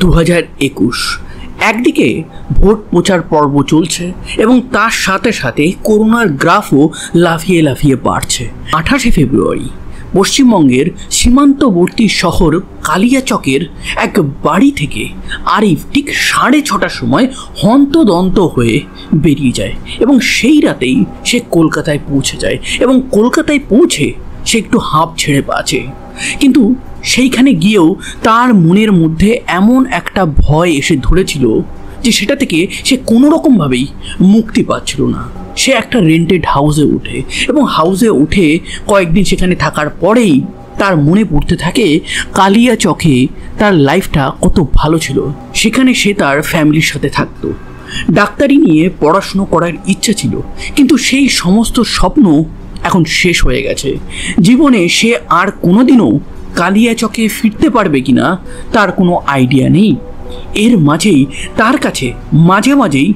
2021 একদিকে ভোট প্রচার পর্ব চলছে এবং তার সাথে সাথে করোনার গ্রাফও লাফিয়ে লাফিয়ে বাড়ছে। 28শে ফেব্রুয়ারি পশ্চিমবঙ্গের সীমান্তবর্তী শহর কালিয়াচকের এক বাড়ি থেকে আরিফ ঠিক 6:30টার সময় হন্তদন্ত হয়ে বেরিয়ে যায় এবং সেই রাতেই সে কলকাতায় পৌঁছে যায় এবং কলকাতায় পৌঁছে সে একটু হাঁপ ছেড়ে বাঁচে। কিন্তু সেইখানে গিয়েও তার মনের মধ্যে এমন একটা ভয় এসে ধরেছিল যে সেটা থেকে সে কোনো রকমভাবেই মুক্তি পাচ্ছিল না। সে একটা রেন্টেড হাউসে ওঠে এবং হাউসে উঠে কয়েকদিন সেখানে থাকার পরেই তার মনে পড়তে থাকে কালিয়াচকে তার লাইফটা কত ভালো ছিল। সেখানে সে তার ফ্যামিলির সাথে থাকতো, ডাক্তারি নিয়ে পড়াশুনো করার ইচ্ছা ছিল, কিন্তু সেই সমস্ত স্বপ্ন এখন শেষ হয়ে গেছে। জীবনে সে আর কোনোদিনও কালিয়াচকে ফিরতে পারবে কিনা তার কোনো আইডিয়া নেই। এর মাঝেই তার কাছে মাঝে মাঝেই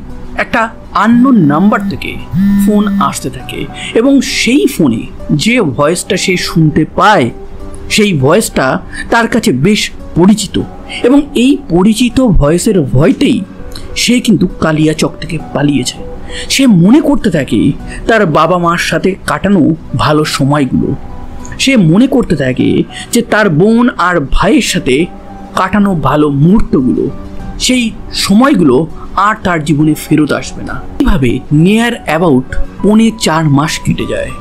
একটা আননোন নাম্বার থেকে ফোন আসতে থাকে এবং সেই ফোনে যে ভয়েসটা সে শুনতে পায় সেই ভয়েসটা তার কাছে বেশ পরিচিত এবং এই পরিচিত ভয়েসের ভয়তেই সে কিন্তু কালিয়াচক থেকে পালিয়েছে। সে মনে করতে থাকে তার বাবা মার সাথে কাটানো ভালো সময়গুলো, সে মনে করতে থাকে যে তার বোন আর ভাইয়ের সাথে কাটানো ভালো মুহূর্তগুলো, সেই সময়গুলো আর তার জীবনে ফেরত আসবে না। এইভাবে নিয়ার অ্যাবাউট 4.5 মাস কেটে যায়।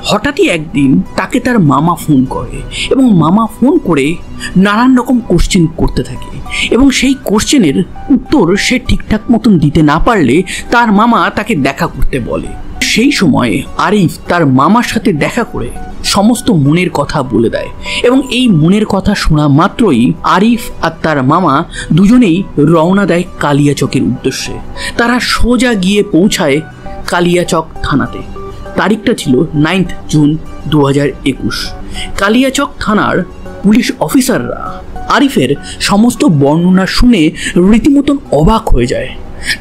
হঠাৎই একদিন তাকে তার মামা ফোন করে এবং মামা ফোন করে নানান রকম কোশ্চেন করতে থাকে এবং সেই কোশ্চেনের উত্তর সে ঠিকঠাক মতন দিতে না পারলে তার মামা তাকে দেখা করতে বলে। সেই সময় আরিফ তার মামার সাথে দেখা করে সমস্ত মনের কথা বলে দেয় এবং এই মনের কথা শোনা মাত্রই আরিফ আর তার মামা দুজনেই রওনা দেয় কালিয়াচকের উদ্দেশ্যে। তারা সোজা গিয়ে পৌঁছায় কালিয়াচক থানাতে। তারিখটা ছিল 9 জুন 2021। কালিয়াচক থানার পুলিশ অফিসাররা আরিফের সমস্ত বর্ণনা শুনে রীতিমতন অবাক হয়ে যায়।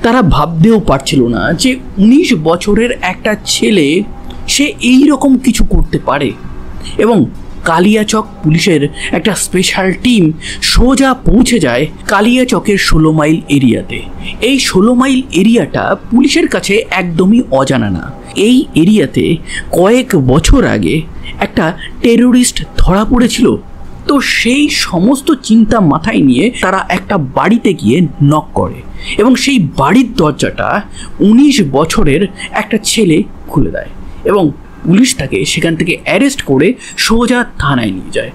তারা ভাবতেও পারছিল না যে 19 বছরের একটা ছেলে সে এই রকম কিছু করতে পারে। এবং কালিয়াচক পুলিশের একটা স্পেশাল টিম সোজা পৌঁছে যায় কালিয়াচকের 16 মাইল এরিয়াতে। এই 16 মাইল এরিয়াটা পুলিশের কাছে একদমই অজানা না। এই এরিয়াতে কয়েক বছর আগে একটা টেরোরিস্ট ধরা পড়েছিল। তো সেই সমস্ত চিন্তা মাথায় নিয়ে তারা একটা বাড়িতে গিয়ে নক করে এবং সেই বাড়ির দরজাটা 19 বছরের একটা ছেলে খুলে দেয় এবং পুলিশ তাকে সেখান থেকে অ্যারেস্ট করে সোজা থানায় নিয়ে যায়।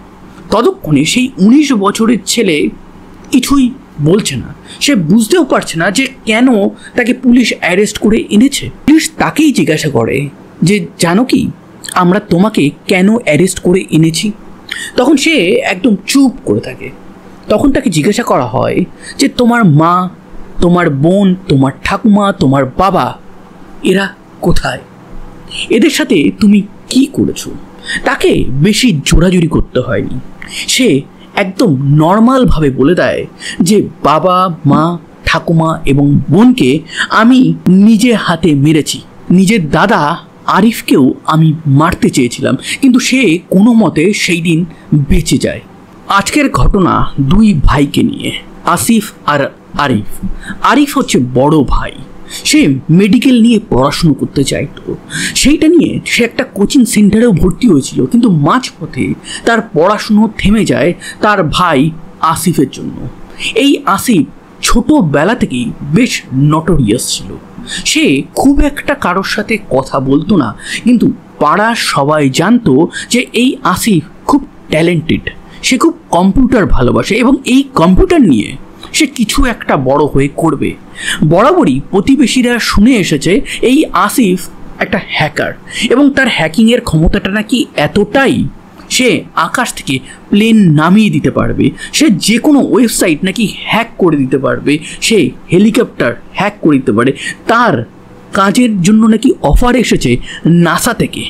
ততক্ষণে সেই 19 বছরের ছেলে কিছুই বলছে না, সে বুঝতেও পারছে না যে কেন তাকে পুলিশ অ্যারেস্ট করে এনেছে। পুলিশ তাকেই জিজ্ঞাসা করে যে জানো কি আমরা তোমাকে কেন অ্যারেস্ট করে এনেছি? তখন সে একদম চুপ করে থাকে। তখন তাকে জিজ্ঞাসা করা হয় যে তোমার মা, তোমার বোন, তোমার ঠাকুমা, তোমার বাবা এরা কোথায়? এদের সাথে তুমি কি করেছো? তাকে বেশি জোরাজুরি করতে হয়নি। সে একদম নর্মালভাবে বলে দেয় যে বাবা, মা, ঠাকুমা এবং বোনকে আমি নিজে হাতে মেরেছি। নিজের দাদা আরিফকেও আমি মারতে চেয়েছিলাম, কিন্তু সে কোনো মতে সেই দিন বেঁচে যায়। আজকের ঘটনা দুই ভাইকে নিয়ে, আসিফ আর আরিফ। আরিফ হচ্ছে বড় ভাই। সে মেডিকেল নিয়ে পড়াশুনো করতে চাইতো। সেইটা নিয়ে সে একটা কোচিং সেন্টারেও ভর্তি হয়েছিল, কিন্তু মাঝপথে তার পড়াশুনো থেমে যায় তার ভাই আসিফের জন্য। এই আসিফ ছোটোবেলা থেকেই বেশ নটোরিয়াস ছিল। সে খুব একটা কারোর সাথে কথা বলতো না, কিন্তু পাড়ার সবাই জানতো যে এই আসিফ খুব ট্যালেন্টেড। সে খুব কম্পিউটার ভালোবাসে এবং এই কম্পিউটার নিয়ে সে কিছু একটা বড় হয়ে করবে। বরাবরই প্রতিবেশীরা শুনে এসেছে এই আসিফ একটা হ্যাকার এবং তার হ্যাকিংয়ের ক্ষমতাটা নাকি এতটাই সে আকাশ থেকে প্লেন নামিয়ে দিতে পারবে, সে যে কোনো ওয়েবসাইট নাকি হ্যাক করে দিতে পারবে, সে হেলিকপ্টার হ্যাক করে দিতে পারে। তার কাজের জন্য নাকি অফার এসেছে নাসা থেকে,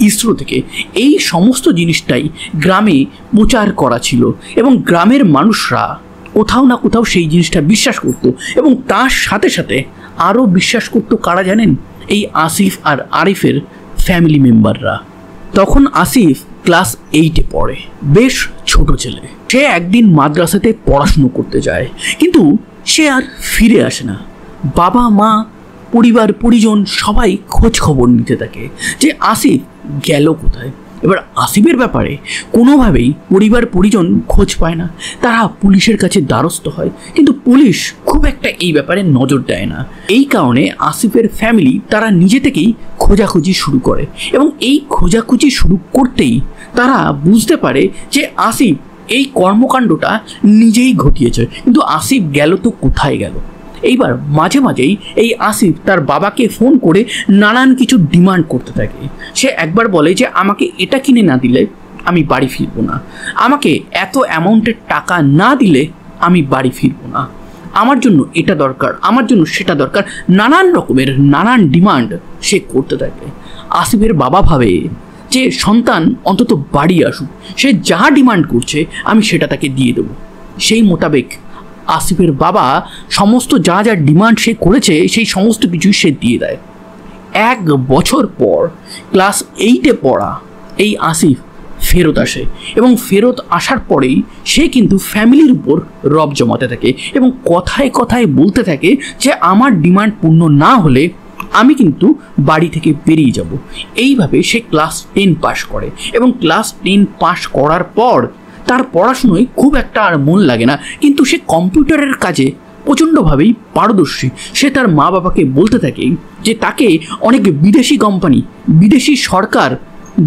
ইসরো থেকে। এই সমস্ত জিনিসটাই গ্রামে প্রচার করা ছিল এবং গ্রামের মানুষরা কোথাও না কোথাও সেই জিনিসটা বিশ্বাস করত এবং তার সাথে সাথে আরও বিশ্বাস করতো কারা জানেন? এই আসিফ আর আরিফের ফ্যামিলি মেম্বাররা। তখন আসিফ ক্লাস 8-এ পড়ে, বেশ ছোট ছেলে। সে একদিন মাদ্রাসাতে পড়াশুনো করতে যায়, কিন্তু সে আর ফিরে আসে না। বাবা মা পরিবার পরিজন সবাই খোঁজ খবর নিতে থাকে যে আসিফ গেল কোথায়। এবার আসিফের ব্যাপারে কোনোভাবেই পরিবার পরিজন খোঁজ পায় না। তারা পুলিশের কাছে দ্বারস্থ হয়, কিন্তু পুলিশ খুব একটা এই ব্যাপারে নজর দেয় না। এই কারণে আসিফের ফ্যামিলি তারা নিজে থেকেই খোঁজাখুঁজি শুরু করে, এবং এই খোঁজাখুঁজি শুরু করতেই তারা বুঝতে পারে যে আসিফ এই কর্মকাণ্ডটা নিজেই ঘটিয়েছে। কিন্তু আসিফ গেল তো কোথায় গেল? এইবার মাঝে মাঝেই এই আসিফ তার বাবাকে ফোন করে নানান কিছু ডিমান্ড করতে থাকে। সে একবার বলে যে আমাকে এটা কিনে না দিলে আমি বাড়ি ফিরবো না, আমাকে এত অ্যামাউন্টের টাকা না দিলে আমি বাড়ি ফিরবো না, আমার জন্য এটা দরকার, আমার জন্য সেটা দরকার, নানান রকমের নানান ডিমান্ড সে করতে থাকে। আসিফের বাবা ভাবে যে সন্তান অন্তত বাড়ি আসুক, সে যা ডিমান্ড করছে আমি সেটা তাকে দিয়ে দেবো। সেই মোতাবেক আসিফের বাবা সমস্ত যা যা ডিমান্ড সে করেছে সেই সমস্ত কিছু সে দিয়ে দেয়। 1 বছর পর ক্লাস 8-এ পড়া এই আসিফ ফেরত আসে, এবং ফেরত আসার পরেই সে কিন্তু ফ্যামিলির উপর রব জমাতে থাকে এবং কথায় কথায় বলতে থাকে যে আমার ডিমান্ড পূর্ণ না হলে আমি কিন্তু বাড়ি থেকে বেরিয়ে যাব। এইভাবে সে ক্লাস 10 পাস করে, এবং ক্লাস 10 পাস করার পর তার পড়াশুনোয় খুব একটা আর মন লাগে না, কিন্তু সে কম্পিউটারের কাজে প্রচণ্ডভাবেই পারদর্শী। সে তার মা বাবাকে বলতে থাকে যে তাকে অনেক বিদেশি কোম্পানি, বিদেশি সরকার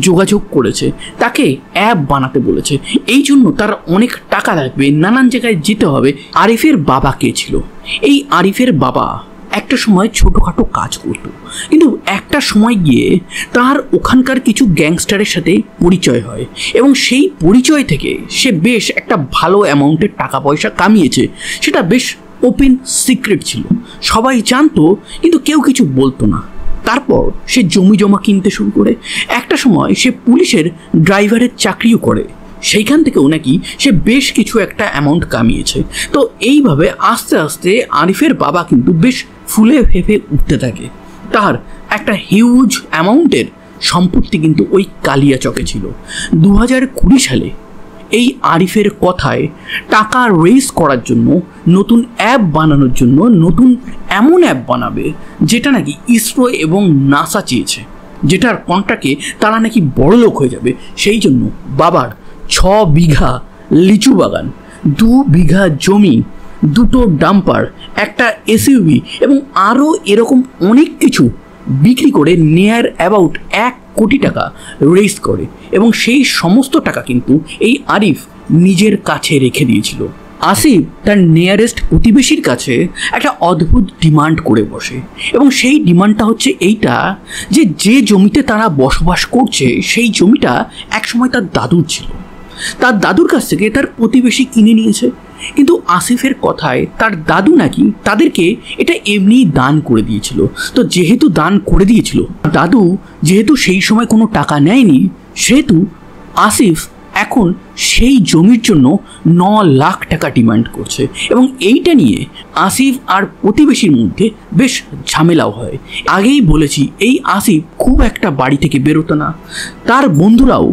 যোগাযোগ করেছে, তাকে অ্যাপ বানাতে বলেছে, এই জন্য তার অনেক টাকা লাগবে, নানান জায়গায় যেতে হবে। আরিফের বাবা কে ছিল? এই আরিফের বাবা একটা সময় ছোটোখাটো কাজ করত, কিন্তু একটা সময় গিয়ে তার ওখানকার কিছু গ্যাংস্টারের সাথে পরিচয় হয়, এবং সেই পরিচয় থেকে সে বেশ একটা ভালো অ্যামাউন্টের টাকা পয়সা কামিয়েছে। সেটা বেশ ওপেন সিক্রেট ছিল, সবাই জানতো কিন্তু কেউ কিছু বলতো না। তারপর সে জমি জমা কিনতে শুরু করে। একটা সময় সে পুলিশের ড্রাইভারের চাকরিও করে, সেইখান থেকেও নাকি সে বেশ কিছু একটা অ্যামাউন্ট কামিয়েছে। তো এইভাবে আস্তে আস্তে আরিফের বাবা কিন্তু বেশ ফুলে ফেঁপে উঠতে থাকে। তার একটা হিউজ অ্যামাউন্টের সম্পত্তি কিন্তু ওই কালিয়াচকে ছিল। 2020 সালে এই আরিফের কথায় টাকা রেজ করার জন্য, নতুন অ্যাপ বানানোর জন্য, নতুন এমন অ্যাপ বানাবে যেটা নাকি ইসরো এবং নাসা চেয়েছে, যেটার কন্ট্রাক্টে তারা নাকি বড়লোক হয়ে যাবে। সেই জন্য বাবার 6 বিঘা লিচু বাগান, 2 বিঘা জমি, 2টো ডাম্পার, একটা এসইউভি এবং আরও এরকম অনেক কিছু বিক্রি করে নিয়ার অ্যাবাউট 1 কোটি টাকা রেজ করে, এবং সেই সমস্ত টাকা কিন্তু এই আরিফ নিজের কাছে রেখে দিয়েছিল। আসিফ তার নিয়ারেস্ট প্রতিবেশীর কাছে একটা অদ্ভুত ডিমান্ড করে বসে, এবং সেই ডিমান্ডটা হচ্ছে এইটা যে যে জমিতে তারা বসবাস করছে সেই জমিটা একসময় তার দাদুর ছিল, তার দাদুর কাছ থেকে তার প্রতিবেশী কিনে নিয়েছে। কিন্তু আসিফের কথায় তার দাদু নাকি তাদেরকে এটা এমনিই দান করে দিয়েছিল। তো যেহেতু দান করে দিয়েছিল, দাদু যেহেতু সেই সময় কোনো টাকা নেয়নি, সেহেতু আসিফ এখন সেই জমির জন্য 9 লাখ টাকা ডিমান্ড করছে, এবং এইটা নিয়ে আসিফ আর প্রতিবেশীর মধ্যে বেশ ঝামেলাও হয়। আগেই বলেছি এই আসিফ খুব একটা বাড়ি থেকে বেরোতো না, তার বন্ধুরাও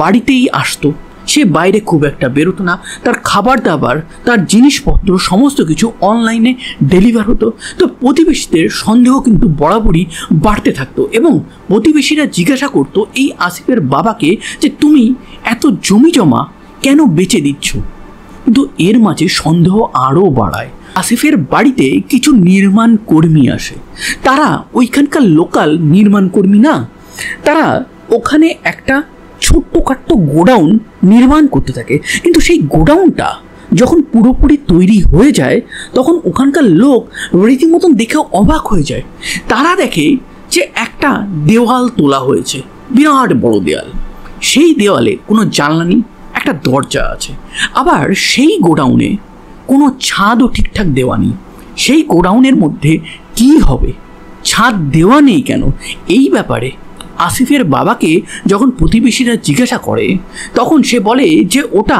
বাড়িতেই আসতো, সে বাইরে খুব একটা বেরোতো না। তার খাবার দাবার, তার জিনিসপত্র সমস্ত কিছু অনলাইনে ডেলিভার হতো। তো প্রতিবেশীদের সন্দেহ কিন্তু বরাবরই বাড়তে থাকতো, এবং প্রতিবেশীরা জিজ্ঞাসা করতো এই আসিফের বাবাকে যে তুমি এত জমি জমা কেন বেচে দিচ্ছ। কিন্তু এর মাঝে সন্দেহ আরও বাড়ায়। আসিফের বাড়িতে কিছু নির্মাণ কর্মী আসে, তারা ওইখানকার লোকাল নির্মাণ কর্মী না, তারা ওখানে একটা ছোট্টখাট্ট গোডাউন নির্মাণ করতে থাকে। কিন্তু সেই গোডাউনটা যখন পুরোপুরি তৈরি হয়ে যায় তখন ওখানকার লোক রীতিমতন দেখে অবাক হয়ে যায়। তারা দেখে যে একটা দেওয়াল তোলা হয়েছে, বিরাট বড় দেওয়াল, সেই দেওয়ালে কোনো জানলা নেই, একটা দরজা আছে। আবার সেই গোডাউনে কোনো ছাদও ঠিকঠাক দেওয়া নেই। সেই গোডাউনের মধ্যে কি হবে, ছাদ দেওয়া নেই কেন, এই ব্যাপারে আসিফের বাবাকে যখন প্রতিবেশীরা জিজ্ঞাসা করে তখন সে বলে যে ওটা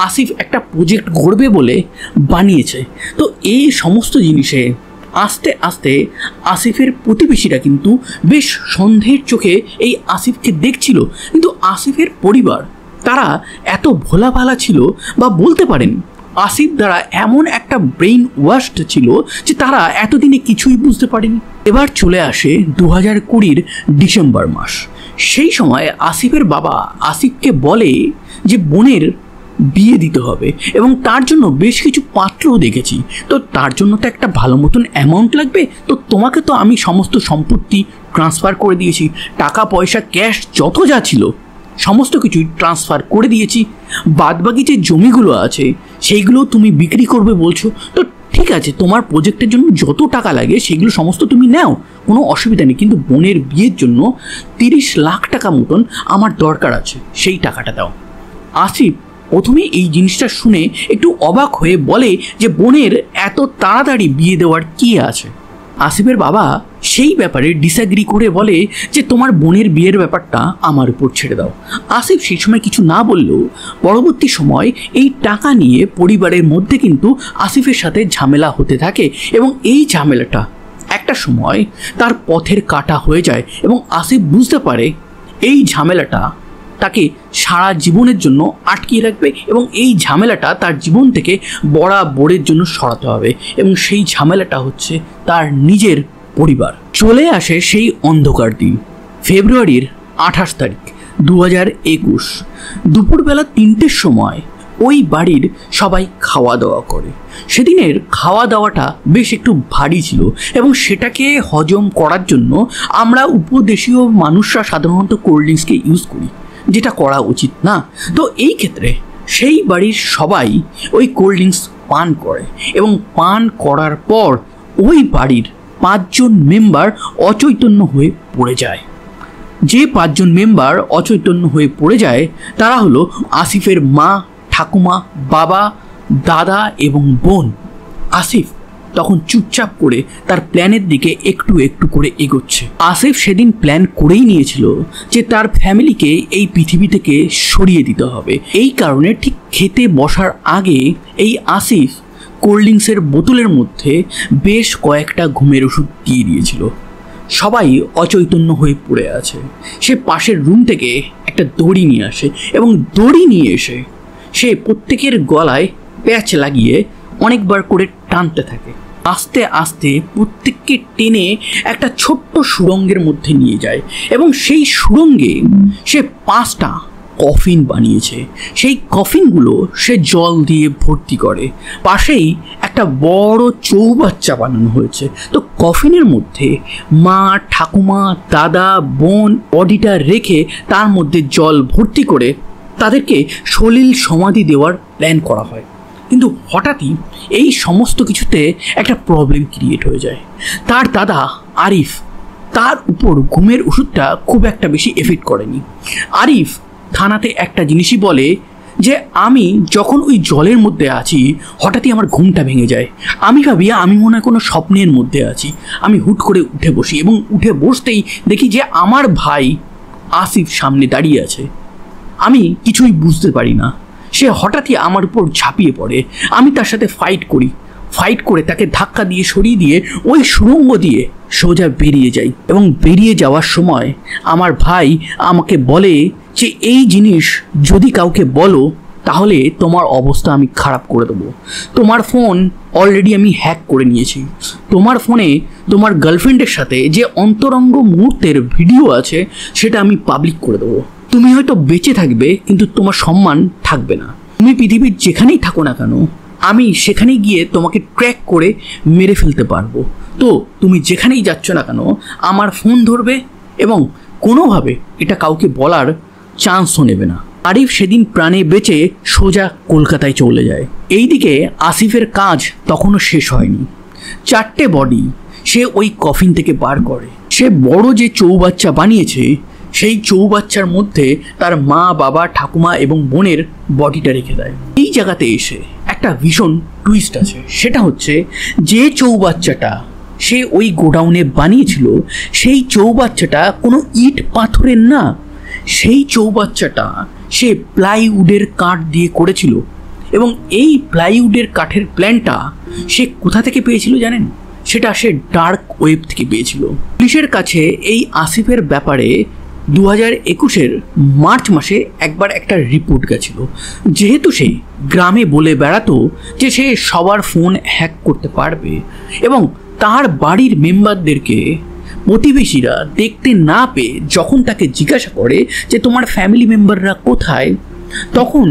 আসিফ একটা প্রজেক্ট করবে বলে বানিয়েছে। তো এই সমস্ত জিনিসে আস্তে আস্তে আসিফের প্রতিবেশীরা কিন্তু বেশ সন্দেহের চোখে এই আসিফকে দেখছিল। কিন্তু আসিফের পরিবার তারা এত ভোলা ভালা ছিল, বা বলতে পারেন আসিফ দ্বারা এমন একটা ব্রেইন ওয়াশড ছিল যে তারা এতদিনে কিছুই বুঝতে পারেনি। এবার চলে আসে 2020 ডিসেম্বর মাস। সেই সময় আসিফের বাবা আসিফকে বলে যে বোনের বিয়ে দিতে হবে এবং তার জন্য বেশ কিছু পাত্রও দেখেছি, তো তার জন্য তো একটা ভালো মতন অ্যামাউন্ট লাগবে, তো তোমাকে তো আমি সমস্ত সম্পত্তি ট্রান্সফার করে দিয়েছি, টাকা পয়সা ক্যাশ যত যা ছিল সমস্ত কিছুই ট্রান্সফার করে দিয়েছি, বাদবাকি যে জমিগুলো আছে সেইগুলো তুমি বিক্রি করবে বলছো, তো ঠিক আছে, তোমার প্রজেক্টের জন্য যত টাকা লাগে সেগুলো সমস্ত তুমি নাও, কোনো অসুবিধা নেই, কিন্তু বোনের বিয়ের জন্য 30 লাখ টাকা মতন আমার দরকার আছে, সেই টাকাটা দাও। আসিফ প্রথমে এই জিনিসটা শুনে একটু অবাক হয়ে বলে যে বোনের এত তাড়াতাড়ি বিয়ে দেওয়ার কী আছে। আসিফের বাবা সেই ব্যাপারে ডিসঅ্যাগ্রি করে বলে যে তোমার বোনের বিয়ের ব্যাপারটা আমার উপর ছেড়ে দাও। আসিফ সেই সময় কিছু না বললেও পরবর্তী সময় এই টাকা নিয়ে পরিবারের মধ্যে কিন্তু আসিফের সাথে ঝামেলা হতে থাকে এবং এই ঝামেলাটা একটা সময় তার পথের কাঁটা হয়ে যায় এবং আসিফ বুঝতে পারে এই ঝামেলাটা তাকে সারা জীবনের জন্য আটকিয়ে রাখবে এবং এই ঝামেলাটা তার জীবন থেকে বরাবরের জন্য সরাতে হবে, এবং সেই ঝামেলাটা হচ্ছে তার নিজের পরিবার। চলে আসে সেই অন্ধকার দিন, ফেব্রুয়ারির 28 তারিখ 2021 দুপুরবেলা 3টের সময় ওই বাড়ির সবাই খাওয়া দাওয়া করে। সেদিনের খাওয়া দাওয়াটা বেশ একটু ভারী ছিল এবং সেটাকে হজম করার জন্য আমরা উপদেশীয় মানুষরা সাধারণত কোল্ড ড্রিঙ্কসকে ইউজ করি, যেটা করা উচিত না। তো এই ক্ষেত্রে সেই বাড়ির সবাই ওই কোল্ড ড্রিঙ্কস পান করে এবং পান করার পর ওই বাড়ির 5 জন মেম্বার অচৈতন্য হয়ে পড়ে যায়। যে 5 জন মেম্বার অচৈতন্য হয়ে পড়ে যায় তারা হলো আসিফের মা, ঠাকুমা, বাবা, দাদা এবং বোন। আসিফ তখন চুপচাপ করে তার প্ল্যানের দিকে একটু একটু করে এগোচ্ছে। আসিফ সেদিন প্ল্যান করেই নিয়েছিল যে তার ফ্যামিলিকে এই পৃথিবী থেকে সরিয়ে দিতে হবে। এই কারণে ঠিক খেতে বসার আগে এই আসিফ কোল্ড ড্রিঙ্কসের বোতলের মধ্যে বেশ কয়েকটা ঘুমের ওষুধ দিয়ে দিয়েছিল। সবাই অচৈতন্য হয়ে পড়ে আছে। সে পাশের রুম থেকে একটা দড়ি নিয়ে আসে এবং দড়ি নিয়ে এসে সে প্রত্যেকের গলায় প্যাচ লাগিয়ে অনেকবার করে টানতে থাকে। আস্তে আস্তে প্রত্যেককে টেনে একটা ছোট্ট সুড়ঙ্গের মধ্যে নিয়ে যায় এবং সেই সুড়ঙ্গে সে 5টা কফিন বানিয়েছে। সেই কফিনগুলো সে জল দিয়ে ভর্তি করে। পাশেই একটা বড় চৌবাচ্চা বানানো হয়েছে। তো কফিনের মধ্যে মা, ঠাকুমা, দাদা, বোন বডিটা রেখে তার মধ্যে জল ভর্তি করে তাদেরকে সলিল সমাধি দেওয়ার প্ল্যান করা হয়। কিন্তু হঠাৎই এই সমস্ত কিছুতে একটা প্রবলেম ক্রিয়েট হয়ে যায়। তার দাদা আরিফ, তার উপর ঘুমের ওষুধটা খুব একটা বেশি এফেক্ট করেনি। আরিফ থানাতে একটা জিনিসই বলে যে আমি যখন ওই জলের মধ্যে আছি হঠাৎই আমার ঘুমটা ভেঙে যায়। আমি ভাবি আমি মনে হয় কোনো স্বপ্নের মধ্যে আছি। আমি হুট করে উঠে বসি এবং উঠে বসতেই দেখি যে আমার ভাই আসিফ সামনে দাঁড়িয়ে আছে। আমি কিছুই বুঝতে পারি না। সে হঠাৎই আমার উপর ঝাঁপিয়ে পড়ে। আমি তার সাথে ফাইট করে তাকে ধাক্কা দিয়ে সরিয়ে দিয়ে ওই সুড়ঙ্গ দিয়ে সোজা বেরিয়ে যাই এবং বেরিয়ে যাওয়ার সময় আমার ভাই আমাকে বলে যে এই জিনিস যদি কাউকে বলো তাহলে তোমার অবস্থা আমি খারাপ করে দেবো। তোমার ফোন অলরেডি আমি হ্যাক করে নিয়েছি। তোমার ফোনে তোমার গার্লফ্রেন্ডের সাথে যে অন্তরঙ্গ মুহূর্তের ভিডিও আছে সেটা আমি পাবলিক করে দেবো। তুমি হয়তো বেঁচে থাকবে কিন্তু তোমার সম্মান থাকবে না। তুমি পৃথিবীর যেখানেই থাকো না কেন আমি সেখানে গিয়ে তোমাকে ট্র্যাক করে মেরে ফেলতে পারবো। তো তুমি যেখানেই যাচ্ছ না কেন আমার ফোন ধরবে এবং কোনোভাবে এটা কাউকে বলার চান্সও নেবে না। আরিফ সেদিন প্রাণে বেঁচে সোজা কলকাতায় চলে যায়। এইদিকে আসিফের কাজ তখনও শেষ হয়নি। 4টে বডি সে ওই কফিন থেকে বার করে। সে বড় যে চৌবাচ্চা বানিয়েছে সেই চৌবাচ্চার মধ্যে তার মা, বাবা, ঠাকুমা এবং বোনের বডিটা রেখে দেয়। এই জায়গাতে এসে একটা ভীষণ টুইস্ট আছে। সেটা হচ্ছে যে চৌবাচ্চাটা সে ওই গোডাউনে বানিয়েছিল সেই চৌবাচ্চাটা কোনো ইট পাথরের না, সেই চৌবাচ্চাটা সে প্লাইউডের কাঠ দিয়ে করেছিল এবং এই প্লাইউডের কাঠের প্ল্যানটা সে কোথা থেকে পেয়েছিল জানেন? সেটা সে ডার্ক ওয়েব থেকে পেয়েছিল। পুলিশের কাছে এই আসিফের ব্যাপারে 2021 মার্চ মাসে একবার একটা রিপোর্ট গেছিল, যেহেতু সে গ্রামে বলে বেড়াতো যে সে সবার ফোন হ্যাক করতে পারবে এবং তার বাড়ির মেম্বারদেরকে প্রতিবেশীরা দেখতে না পেয়ে যখন তাকে জিজ্ঞাসা করে যে তোমার ফ্যামিলি মেম্বাররা কোথায়, তখন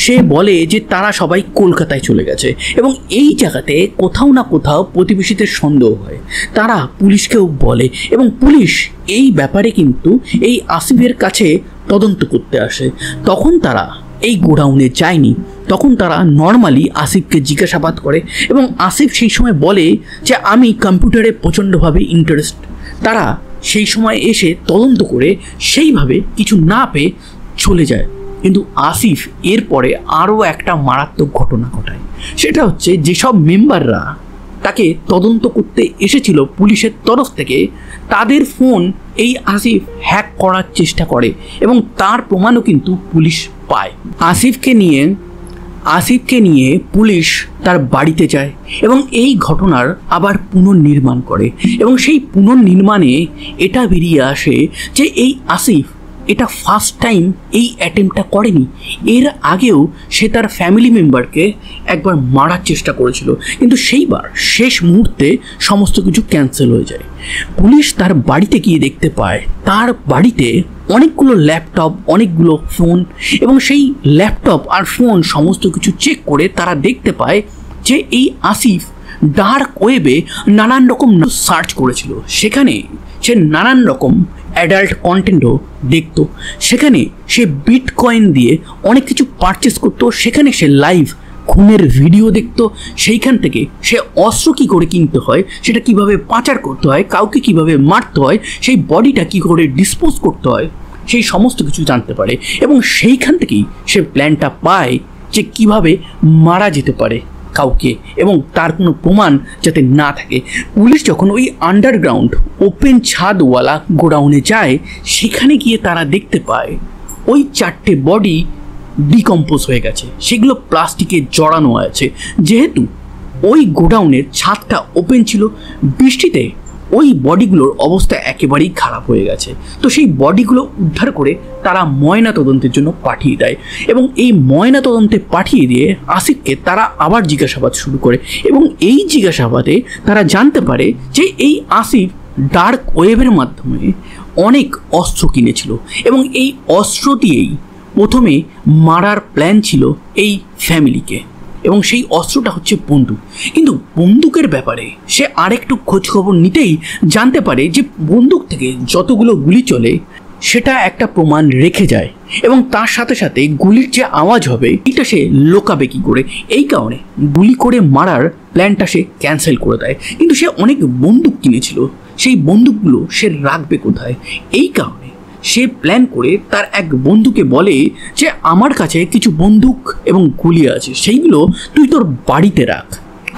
সে বলে যে তারা সবাই কলকাতায় চলে গেছে। এবং এই জায়গাতে কোথাও না কোথাও প্রতিবেশীদের সন্দেহ হয়, তারা পুলিশকেও বলে এবং পুলিশ এই ব্যাপারে কিন্তু এই আসিফের কাছে তদন্ত করতে আসে। তখন তারা এই গোডাউনে যায়নি, তখন তারা নর্মালি আসিফকে জিজ্ঞাসাবাদ করে এবং আসিফ সেই সময় বলে যে আমি কম্পিউটারে প্রচণ্ডভাবে ইন্টারেস্ট। তারা সেই সময় এসে তদন্ত করে সেইভাবে কিছু না পেয়ে চলে যায়। কিন্তু আসিফ এরপরে আরও একটা মারাত্মক ঘটনা ঘটায়, সেটা হচ্ছে যেসব মেম্বাররা তাকে তদন্ত করতে এসেছিল পুলিশের তরফ থেকে, তাদের ফোন এই আসিফ হ্যাক করার চেষ্টা করে এবং তার প্রমাণও কিন্তু পুলিশ পায়। আসিফকে নিয়ে পুলিশ তার বাড়িতে যায় এবং এই ঘটনার আবার পুনর্নির্মাণ করে এবং সেই পুনর্নির্মাণে এটা বেরিয়ে আসে যে এই আসিফ এটা ফার্স্ট টাইম এই অ্যাটেম্পটা করেনি, এর আগেও সে তার ফ্যামিলি মেম্বারকে একবার মারার চেষ্টা করেছিল, কিন্তু সেইবার শেষ মুহূর্তে সমস্ত কিছু ক্যান্সেল হয়ে যায়। পুলিশ তার বাড়িতে গিয়ে দেখতে পায় তার বাড়িতে অনেকগুলো ল্যাপটপ, অনেকগুলো ফোন, এবং সেই ল্যাপটপ আর ফোন সমস্ত কিছু চেক করে তারা দেখতে পায় যে এই আসিফ ডার্ক ওয়েবে নানান রকম সার্চ করেছিল। সেখানে সে নানান রকম অ্যাডাল্ট কন্টেন্টও দেখতো, সেখানে সে বিটকয়েন দিয়ে অনেক কিছু পারচেস করতো, সেখানে সে লাইভ খুনের ভিডিও দেখতো, সেইখান থেকে সে অস্ত্র কী করে কিনতে হয়, সেটা কিভাবে পাচার করতে হয়, কাউকে কিভাবে মারতে হয়, সেই বডিটা কী করে ডিসপোজ করতে হয়, সেই সমস্ত কিছু জানতে পারে এবং সেইখান থেকেই সে প্ল্যানটা পায় যে কিভাবে মারা যেতে পারে কাউকে এবং তার কোনো প্রমাণ যাতে না থাকে। পুলিশ যখন ওই আন্ডারগ্রাউন্ড ওপেন ছাদওয়ালা গোডাউনে যায়, সেখানে গিয়ে তারা দেখতে পায় ওই 4টে বডি ডিকম্পোজ হয়ে গেছে, সেগুলো প্লাস্টিকে জড়ানো আছে। যেহেতু ওই গোডাউনের ছাদটা ওপেন ছিল, বৃষ্টিতে ওই বডিগুলোর অবস্থা একেবারেই খারাপ হয়ে গেছে। তো সেই বডিগুলো উদ্ধার করে তারা ময়না তদন্তের জন্য পাঠিয়ে দেয় এবং এই ময়না তদন্তে পাঠিয়ে দিয়ে আসিফকে তারা আবার জিজ্ঞাসাবাদ শুরু করে এবং এই জিজ্ঞাসাবাদে তারা জানতে পারে যে এই আসিফ ডার্ক ওয়েবের মাধ্যমে অনেক অস্ত্র কিনেছিল এবং এই অস্ত্র দিয়েই প্রথমে মারার প্ল্যান ছিল এই ফ্যামিলিকে এবং সেই অস্ত্রটা হচ্ছে বন্দুক। কিন্তু বন্দুকের ব্যাপারে সে আরেকটু খোঁজখবর নিতেই জানতে পারে যে বন্দুক থেকে যতগুলো গুলি চলে সেটা একটা প্রমাণ রেখে যায় এবং তার সাথে সাথে গুলির যে আওয়াজ হবে এটা সে লোকাবে কী করে, এই কারণে গুলি করে মারার প্ল্যানটা সে ক্যান্সেল করে দেয়। কিন্তু সে অনেক বন্দুক কিনেছিল, সেই বন্দুকগুলো সে রাখবে কোথায়, এই কারণে সে প্ল্যান করে তার এক বন্ধুকে বলে যে আমার কাছে কিছু বন্দুক এবং গুলি আছে, সেইগুলো তুই তোর বাড়িতে রাখ,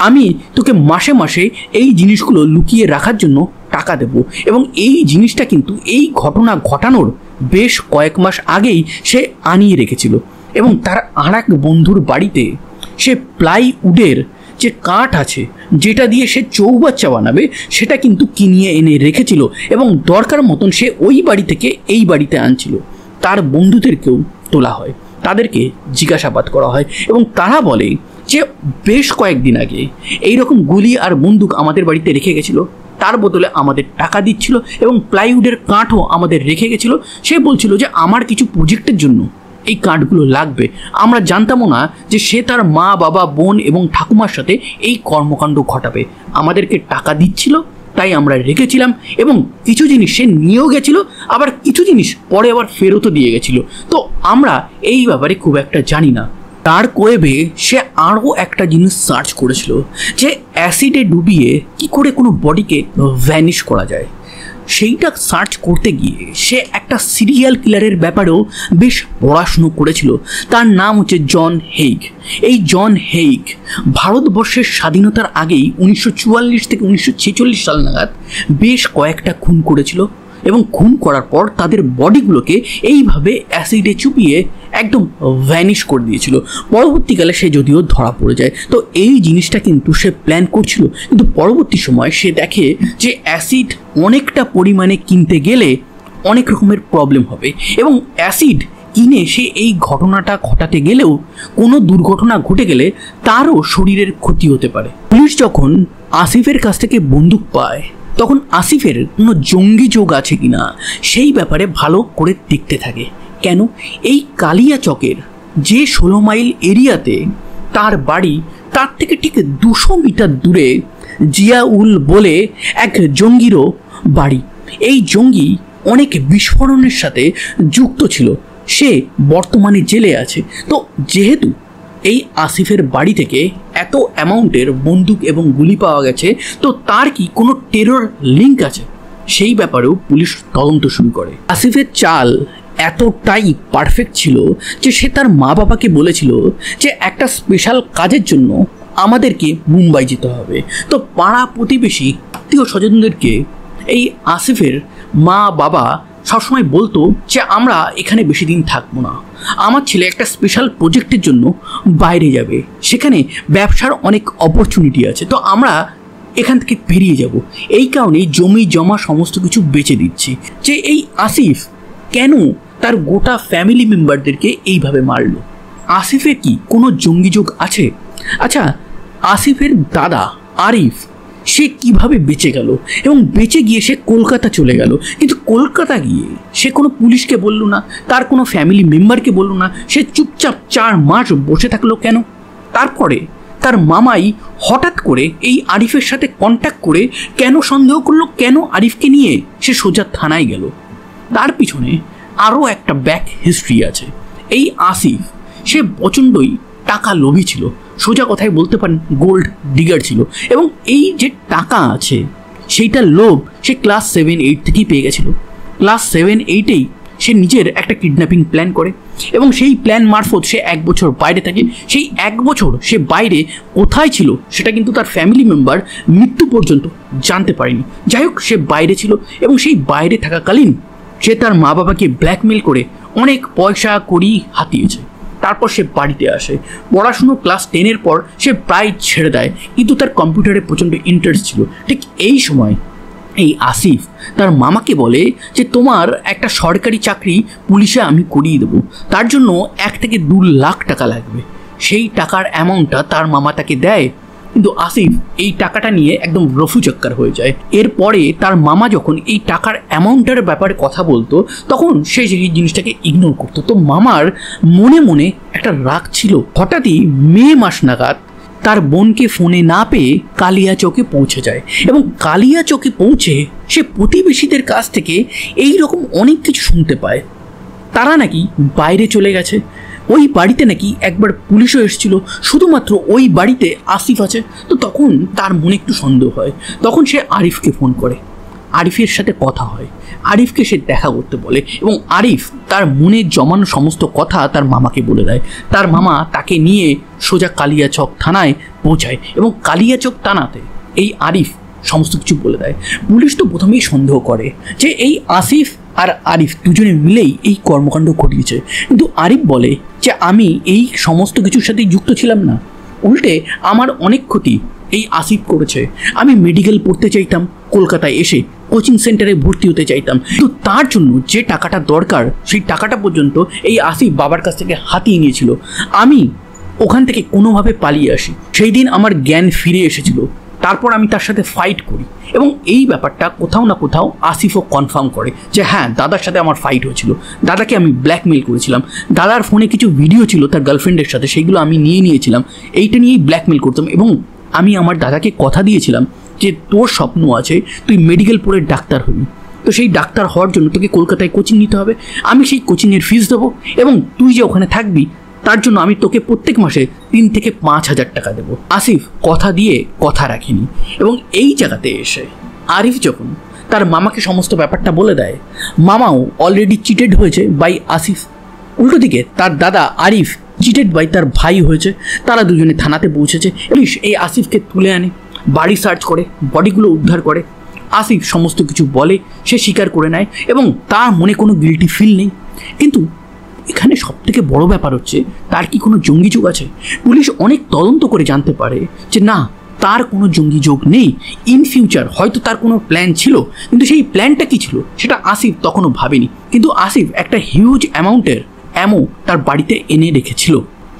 আমি তোকে মাসে মাসে এই জিনিসগুলো লুকিয়ে রাখার জন্য টাকা দেব। এবং এই জিনিসটা কিন্তু এই ঘটনা ঘটানোর বেশ কয়েক মাস আগেই সে আনিয়ে রেখেছিল এবং তার আর এক বন্ধুর বাড়িতে সে প্লাইউডের যে কাঠ আছে যেটা দিয়ে সে চৌবাচ্চা বানাবে সেটা কিন্তু কিনিয়ে এনে রেখেছিল এবং দরকার মতন সে ওই বাড়ি থেকে এই বাড়িতে আনছিল। তার বন্ধুদেরকেও তোলা হয়, তাদেরকে জিজ্ঞাসাবাদ করা হয় এবং তারা বলে যে বেশ কয়েকদিন আগে এইরকম গুলি আর বন্দুক আমাদের বাড়িতে রেখে গেছিলো, তার বদলে আমাদের টাকা দিচ্ছিল এবং প্লাইউডের কাঠও আমাদের রেখে গেছিলো। সে বলছিল যে আমার কিছু প্রজেক্টের জন্য এই কাঠগুলো লাগবে, আমরা জানতামও না যে সে তার মা, বাবা, বোন এবং ঠাকুমার সাথে এই কর্মকাণ্ড ঘটাবে, আমাদেরকে টাকা দিচ্ছিল তাই আমরা রেখেছিলাম এবং কিছু জিনিস সে নিয়েও গেছিলো, আবার কিছু জিনিস পরে আবার ফেরতও দিয়ে গেছিলো। তো আমরা এই ব্যাপারে খুব একটা জানি না। ডার্ক ওয়েবে সে আরও একটা জিনিস সার্চ করেছিল যে অ্যাসিডে ডুবিয়ে কি করে কোনো বডিকে ভ্যানিশ করা যায়। সেইটা সার্চ করতে গিয়ে সে একটা সিরিয়াল কিলারের ব্যাপারেও বেশ পড়াশুনো করেছিল। তার নাম হচ্ছে জন হেইগ। এই জন হেইগ ভারতবর্ষের স্বাধীনতার আগেই 1944 থেকে 1946 সাল নাগাদ বেশ কয়েকটা খুন করেছিল এবং খুন করার পর তাদের বডিগুলোকে এইভাবে অ্যাসিডে চুপিয়ে একদম ভ্যানিশ করে দিয়েছিল। পরবর্তীকালে সে যদিও ধরা পড়ে যায়। তো এই জিনিসটা কিন্তু সে প্ল্যান করছিল, কিন্তু পরবর্তী সময় সে দেখে যে অ্যাসিড অনেকটা পরিমাণে কিনতে গেলে অনেক রকমের প্রবলেম হবে এবং অ্যাসিড কিনে সে এই ঘটনাটা ঘটাতে গেলেও কোনো দুর্ঘটনা ঘটে গেলে তারও শরীরের ক্ষতি হতে পারে। পুলিশ যখন আসিফের কাছ থেকে বন্দুক পায় তখন আসিফের কোনো জঙ্গি যোগ আছে কিনা সেই ব্যাপারে ভালো করে দেখতে থাকে। কেন? এই কালিয়াচকের যে 16 মাইল এরিয়াতে তার বাড়ি, তার থেকে ঠিক 200 মিটার দূরে জিয়াউল বলে এক জঙ্গিরও বাড়ি। এই জঙ্গি অনেক বিস্ফোরণের সাথে যুক্ত ছিল, সে বর্তমানে জেলে আছে। তো যেহেতু এই আসিফের বাড়ি থেকে এত অ্যামাউন্টের বন্দুক এবং গুলি পাওয়া গেছে, তো তার কি কোনো টেরর লিঙ্ক আছে সেই ব্যাপারেও পুলিশ তদন্ত শুরু করে। আসিফের চাল এতটাই পারফেক্ট ছিল যে সে তার মা বাবাকে বলেছিল যে একটা স্পেশাল কাজের জন্য আমাদেরকে মুম্বাই যেতে হবে। তো পাড়া প্রতিবেশী আত্মীয় স্বজনদেরকে এই আসিফের মা বাবা সবসময় বলতো যে আমরা এখানে বেশি দিন থাকবো না, আমার ছেলে একটা স্পেশাল প্রজেক্টের জন্য বাইরে যাবে, সেখানে ব্যবসার অনেক অপরচুনিটি আছে, তো আমরা এখান থেকে বেরিয়ে যাব। এই কারণেই জমি জমা সমস্ত কিছু বেচে দিচ্ছি। যে এই আসিফ কেন তার গোটা ফ্যামিলি মেম্বারদেরকে এইভাবে মারলো? আসিফের কি কোনো জঙ্গিযোগ আছে? আচ্ছা, আসিফের দাদা আরিফ সে কিভাবে বেঁচে গেল এবং বেঁচে গিয়ে সে কলকাতা চলে গেল, কিন্তু কলকাতা গিয়ে সে কোনো পুলিশকে বলল না, তার কোনো ফ্যামিলি মেম্বারকে বলল না, সে চুপচাপ 4 মাস বসে থাকলো কেন? তারপরে তার মামাই হঠাৎ করে এই আরিফের সাথে কন্ট্যাক্ট করে কেন সন্দেহ করলো, কেন আরিফকে নিয়ে সে সোজা থানায় গেল? তার পিছনে আরও একটা ব্যাক হিস্ট্রি আছে। এই আসিফ সে প্রচণ্ডই টাকা লোভী ছিল, সোজা কথায় বলতে পারেন গোল্ড ডিগার ছিল, এবং এই যে টাকা আছে সেইটার লোভ সে ক্লাস 7-8 থেকেই পেয়ে গেছিল। ক্লাস 7-8-এই সে নিজের একটা কিডন্যাপিং প্ল্যান করে এবং সেই প্ল্যান মারফত সে 1 বছর বাইরে থাকে। সেই 1 বছর সে বাইরে কোথায় ছিল সেটা কিন্তু তার ফ্যামিলি মেম্বার মৃত্যু পর্যন্ত জানতে পারেনি। যাই হোক, সে বাইরে ছিল এবং সেই বাইরে থাকাকালীন সে তার মা বাবাকে ব্ল্যাকমেল করে অনেক পয়সা কড়ি হাতিয়েছে। তারপর সে বাড়িতে আসে, পড়াশুনো ক্লাস 10-এর পর সে প্রায় ছেড়ে দেয়, কিন্তু তার কম্পিউটারে প্রচণ্ড ইন্টারেস্ট ছিল। ঠিক এই সময় এই আসিফ তার মামাকে বলে যে তোমার একটা সরকারি চাকরি পুলিশে আমি করিয়ে দেবো, তার জন্য 1 থেকে 2 লাখ টাকা লাগবে। সেই টাকার অ্যামাউন্টটা তার মামা তাকে দেয়, কিন্তু আসিফ এই টাকাটা নিয়ে একদম রফুচক্কর হয়ে যায়। এরপরে তার মামা যখন এই টাকার অ্যামাউন্টের ব্যাপারে কথা বলতো তখন সে সেই জিনিসটাকে ইগনোর করতো। তো মামার মনে মনে একটা রাগ ছিল। হঠাৎই মে মাস নাগাদ তার বোনকে ফোনে না পেয়ে কালিয়াচকে পৌঁছে যায় এবং কালিয়াচকে পৌঁছে সে প্রতিবেশীদের কাছ থেকে এই রকম অনেক কিছু শুনতে পায়। তারা নাকি বাইরে চলে গেছে, ওই বাড়িতে নাকি একবার পুলিশও এসেছিল, শুধুমাত্র ওই বাড়িতে আসিফ আছে। তো তখন তার মনে একটু সন্দেহ হয়, তখন সে আরিফকে ফোন করে, আরিফের সাথে কথা হয়, আরিফকে সে দেখা করতে বলে এবং আরিফ তার মনে জমানো সমস্ত কথা তার মামাকে বলে দেয়। তার মামা তাকে নিয়ে সোজা কালিয়াচক থানায় পৌঁছায় এবং কালিয়াচক থানাতে এই আরিফ সমস্ত কিছু বলে দেয়। পুলিশ তো প্রথমেই সন্দেহ করে যে এই আসিফ আর আরিফ দুজনে মিলেই এই কর্মকাণ্ড ঘটিয়েছে, কিন্তু আরিফ বলে যে আমি এই সমস্ত কিছুর সাথে যুক্ত ছিলাম না, উল্টে আমার অনেক ক্ষতি এই আসিফ করেছে। আমি মেডিকেল পড়তে চাইতাম, কলকাতায় এসে কোচিং সেন্টারে ভর্তি হতে চাইতাম, কিন্তু তার জন্য যে টাকাটা দরকার সেই টাকাটা পর্যন্ত এই আসিফ বাবার কাছ থেকে হাতিয়ে নিয়েছিল। আমি ওখান থেকে কোনোভাবে পালিয়ে আসি, সেই দিন আমার জ্ঞান ফিরে এসেছিল, তারপর আমি তার সাথে ফাইট করি এবং এই ব্যাপারটা কোথাও না কোথাও আসিফও কনফার্ম করে যে হ্যাঁ, দাদার সাথে আমার ফাইট হয়েছিল, দাদাকে আমি ব্ল্যাকমেল করেছিলাম, দাদার ফোনে কিছু ভিডিও ছিল তার গার্লফ্রেন্ডের সাথে, সেইগুলো আমি নিয়েছিলাম, এইটা নিয়েই ব্ল্যাকমেল করতাম এবং আমি আমার দাদাকে কথা দিয়েছিলাম যে তোর স্বপ্ন আছে তুই মেডিকেল পড়ে ডাক্তার হবি, তো সেই ডাক্তার হওয়ার জন্য তোকে কলকাতায় কোচিং নিতে হবে, আমি সেই কোচিংয়ের ফিস দেবো এবং তুই যে ওখানে থাকবি তার জন্য আমি তোকে প্রত্যেক মাসে 3 থেকে 5,000 টাকা দেবো। আসিফ কথা দিয়ে কথা রাখেনি এবং এই জায়গাতে এসে আরিফ যখন তার মামাকে সমস্ত ব্যাপারটা বলে দেয়, মামাও অলরেডি চিটেড হয়েছে বাই আসিফ, উল্টো দিকে তার দাদা আরিফ চিটেড বাই তার ভাই হয়েছে। তারা দুজনে থানাতে পৌঁছেছে, পুলিশ এই আসিফকে তুলে আনে, বাড়ি সার্চ করে, বডিগুলো উদ্ধার করে। আসিফ সমস্ত কিছু বলে, সে স্বীকার করে নেয় এবং তার মনে কোনো গিল্টি ফিল নেই। কিন্তু এখানে সবথেকে বড় ব্যাপার হচ্ছে তার কি কোনো জঙ্গি যোগ আছে? পুলিশ অনেক তদন্ত করে জানতে পারে যে না, তার কোনো জঙ্গি যোগ নেই। ইন ফিউচার হয়তো তার কোনো প্ল্যান ছিল, কিন্তু সেই প্ল্যানটা কী ছিল সেটা আসিফ তখনও ভাবেনি। কিন্তু আসিফ একটা হিউজ অ্যামাউন্টের অ্যামো তার বাড়িতে এনে রেখেছিল।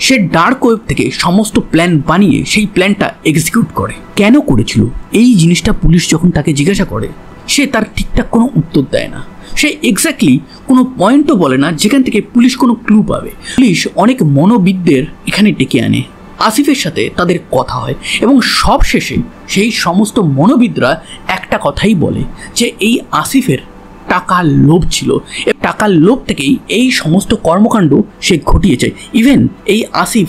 সে ডার্ক ওয়েব থেকে সমস্ত প্ল্যান বানিয়ে সেই প্ল্যানটা এক্সিকিউট করে। কেন করেছিল এই জিনিসটা পুলিশ যখন তাকে জিজ্ঞাসা করে, সে তার ঠিকঠাক কোনো উত্তর দেয় না। সে এক্স্যাক্টলি কোনো পয়েন্টও বলে না যেখান থেকে পুলিশ কোনো ক্লু পাবে। পুলিশ অনেক মনোবিদদের এখানে ডেকে আনে, আসিফের সাথে তাদের কথা হয় এবং সব শেষে সেই সমস্ত মনোবিদরা একটা কথাই বলে যে এই আসিফের টাকার লোভ ছিল। টাকার লোভ থেকেই এই সমস্ত কর্মকাণ্ড সে ঘটিয়েছে। ইভেন এই আসিফ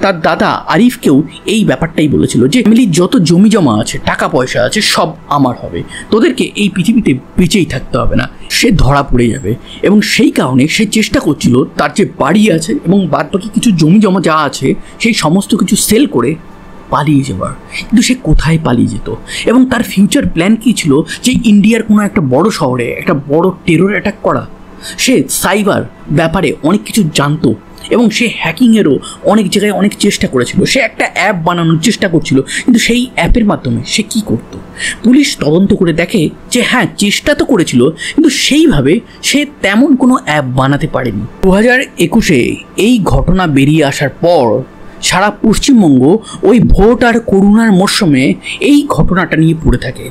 তার দাদা আরিফকেও এই ব্যাপারটাই বলেছিল যে ফ্যামিলির যত জমি জমা আছে, টাকা পয়সা আছে, সব আমার হবে, তোদেরকে এই পৃথিবীতে বেঁচেই থাকতে হবে না। সে ধরা পড়ে যাবে এবং সেই কারণে সে চেষ্টা করছিল তার যে বাড়ি আছে এবং বাদবাকি কিছু জমি জমা যা আছে সেই সমস্ত কিছু সেল করে পালিয়ে যাওয়ার। কিন্তু সে কোথায় পালিয়ে যেত এবং তার ফিউচার প্ল্যান কী ছিল যে ইন্ডিয়ার কোনো একটা বড় শহরে একটা বড় টেরর অ্যাটাক করা। সে সাইবার ব্যাপারে অনেক কিছু জানতো এবং সে হ্যাকিংয়েরও অনেক জায়গায় অনেক চেষ্টা করেছিল। সে একটা অ্যাপ বানানোর চেষ্টা করছিল, কিন্তু সেই অ্যাপের মাধ্যমে সে কী করত, পুলিশ তদন্ত করে দেখে যে হ্যাঁ চেষ্টা তো করেছিল, কিন্তু সেইভাবে সে তেমন কোনো অ্যাপ বানাতে পারেনি। 2021-এ এই ঘটনা বেরিয়ে আসার পর সারা পশ্চিমবঙ্গ ওই ভোট আর করোনার মরশুমে এই ঘটনাটা নিয়ে পড়ে থাকে।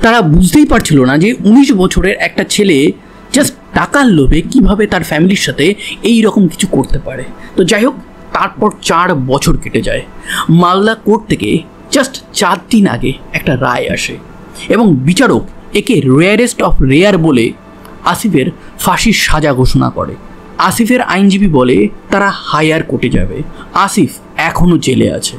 তারা বুঝতেই পারছিল না যে 19 বছরের একটা ছেলে জাস্ট টাকার লোভে কীভাবে তার ফ্যামিলির সাথে এই রকম কিছু করতে পারে। তো যাই হোক, তারপর 4 বছর কেটে যায়। মালদা কোর্ট থেকে জাস্ট 4 দিন আগে একটা রায় আসে এবং বিচারক একে রেয়ারেস্ট অফ রেয়ার বলে আসিফের ফাঁসির সাজা ঘোষণা করে। আসিফের আইনজীবী বলে তারা হায়ার কোর্টে যাবে। আসিফ এখনও জেলে আছে।